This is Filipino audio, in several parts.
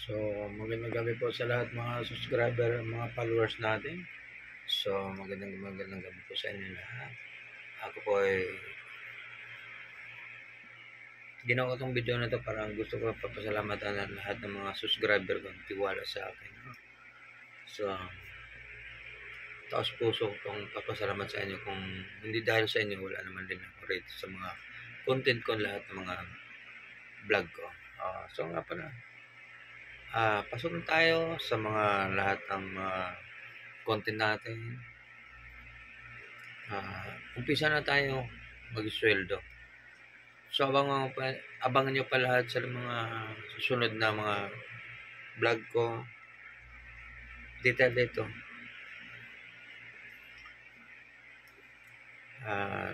So, magandang gabi po sa lahat mga subscriber, mga followers natin. So, magandang gabi po sa inyo lahat. Ako po ay ginawa ko itong video na to para gusto ko papasalamatan ang lahat ng mga subscriber ko tiwala sa akin. So, taos puso kong papasalamat sa inyo. Kung hindi dahil sa inyo, wala naman din ako rate sa mga content ko, lahat ng mga vlog ko. So nga pala, pasok na tayo sa mga lahat ng mga content natin. Umpisa na tayo mag-sweldo. So abangan nyo pa lahat sa mga susunod na mga vlog ko. Detail dito.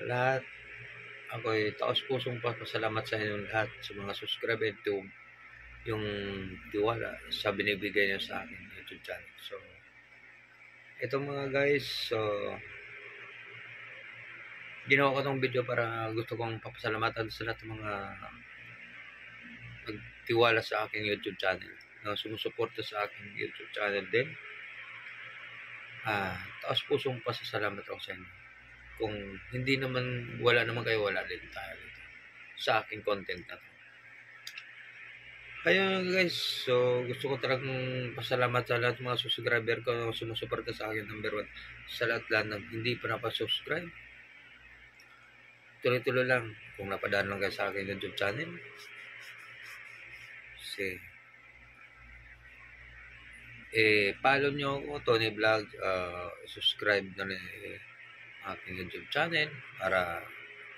Lahat ako'y taos pusong pasalamat sa inyo lahat sa mga subscriber to yung tiwala sa binibigay niyo sa akin YouTube channel. So ito mga guys, so ginawa ko tong video para gusto kong papasalamatan sa lahat ng mga nagtiwala sa aking YouTube channel, na sumusuporta sa aking YouTube channel din. Taos pusong pasasalamat ako sa inyo. Kung hindi naman, wala naman kayo, wala din tayo dito sa aking content na to. Kaya guys, so gusto ko talagang pasalamat sa lahat ng mga subscriber ko na sumusuporta sa akin. Number 1, sa lahat ng hindi pa napasubscribe, tuloy-tuloy lang. Kung napadaan lang kayo sa akin YouTube channel, follow nyo ako, Tony Vlog, subscribe na rin aking YouTube channel para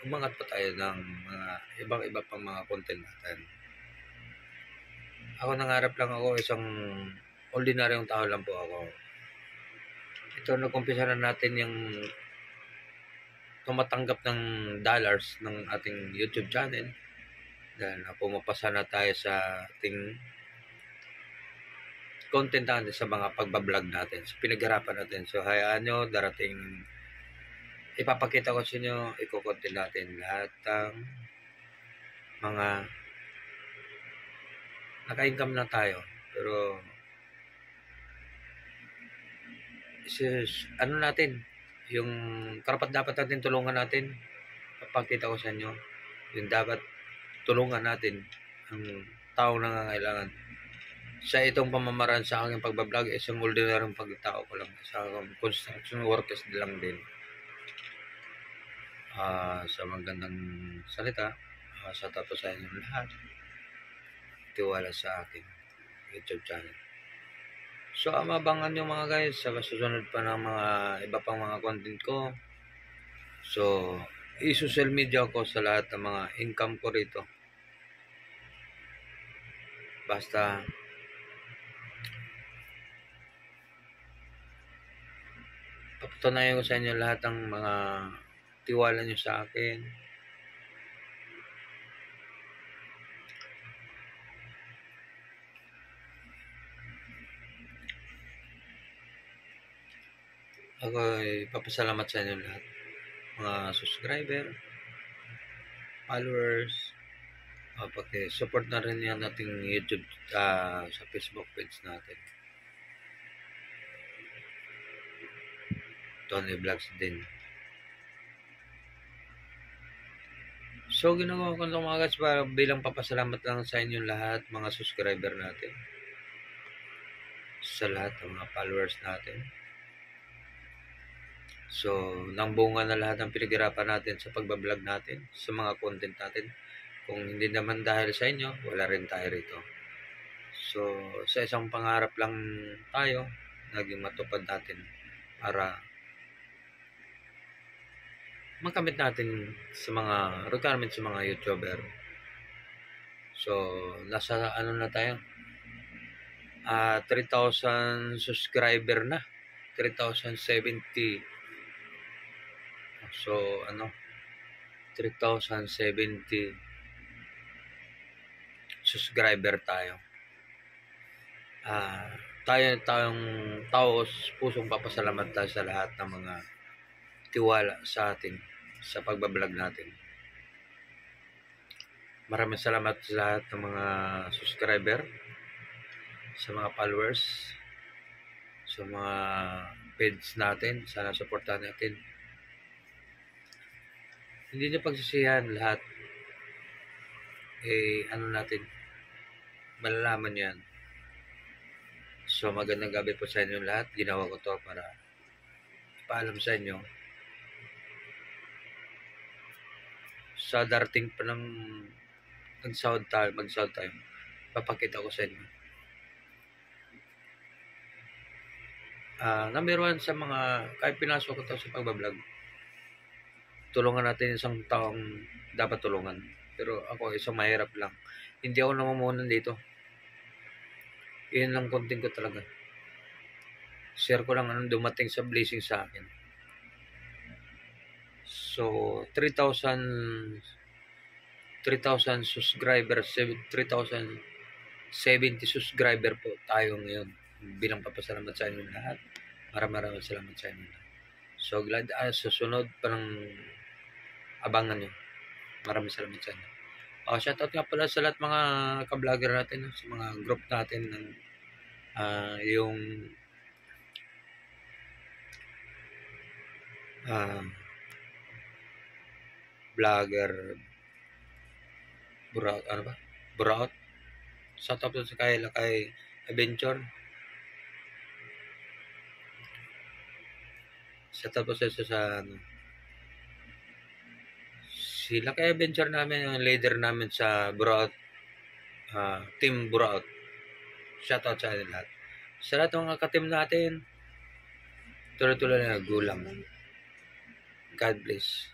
umangat pa tayo ng mga ibang-iba pang mga content natin. Ako nangarap lang ako, isang ordinaryong tao lang po ako. Ito, nag-umpisa na natin yung tumatanggap ng dollars ng ating YouTube channel. Dahil pumapasa na tayo sa ating content natin sa mga pagbablog natin. So, pinaghirapan natin. So, hayaan nyo, darating ipapakita ko sa inyo, iko-content natin lahat ng mga naka-income na tayo. Pero ano natin, yung karapat-dapat natin tulungan natin, papakita ko sa inyo, yung dapat tulungan natin ang taong nangangailangan. Sa itong pamamaraan sa aking pagbablog, isang ordinaryong pagtao ko lang, sa construction workers lang din. Sa magandang salita, sa tato sa inyo lahat, tiwala sa akin YouTube channel. So, amabangan nyo mga guys sa susunod pa ng mga iba pang mga content ko. So, i-social media ko sa lahat ng mga income ko rito. Basta papatunayan ko sa inyo lahat ng mga tiwala nyo sa akin. Ako ay papasalamat sa inyo lahat, mga subscriber, followers. Pag-support na rin yan nating YouTube sa Facebook page natin, Tony Vlogs din. So, ginagawa ko lang mga guys para bilang papasalamat lang sa inyo lahat, mga subscriber natin, sa lahat ng mga followers natin. So, nang bunga na lahat ng pinaghirapan natin sa pagbablog natin, sa mga content natin. Kung hindi naman dahil sa inyo, wala rin tayo rito. So, sa isang pangarap lang tayo, naging matupad natin para makamit natin sa mga requirements sa mga YouTuber. So, nasa ano na tayo? 3,000 subscriber na. 3,070. So, 3,070 subscriber tayo. Tayong taos pusong papasalamat tayo sa lahat ng mga tiwala sa atin sa pagbablog natin. Maraming salamat sa lahat ng mga subscriber. sa mga followers, sa mga page natin. Sana supportahan natin. Hindi niyo pagsisihan lahat. Ano natin, malalaman yan. So, magandang gabi po sa inyo lahat. Ginawa ko to para ipaalam sa inyo. Sa darating pa ng mag-sound tayo, papakita ko sa inyo. Number one sa mga, kahit pinasok ko to sa pagbablog, tulungan natin isang taong dapat tulungan. Pero ako, isang mahirap lang. Hindi ako namumunan dito. Iyan lang konting ko talaga. Share ko lang anong dumating sa blessing sa akin. So, 3,000 subscribers, 3,070 subscriber po tayo ngayon. Bilang papasalamat sa inyo lahat. Maraming salamat sa inyo. So, glad susunod pa ng abangan nyo. Maraming salamat sa inyo. Shoutout nga pala sa lahat mga ka-vlogger natin, sa mga group natin ng yung vlogger Buraot. Shoutout sa kay Adventure. Shoutout po sa sila kay Adventure namin, yung leader namin sa Buraot, Team Buraot. Shoutout sa lahat. Sa lahat ng mga ka-team natin, tuloy-tuloy na gulang. God bless.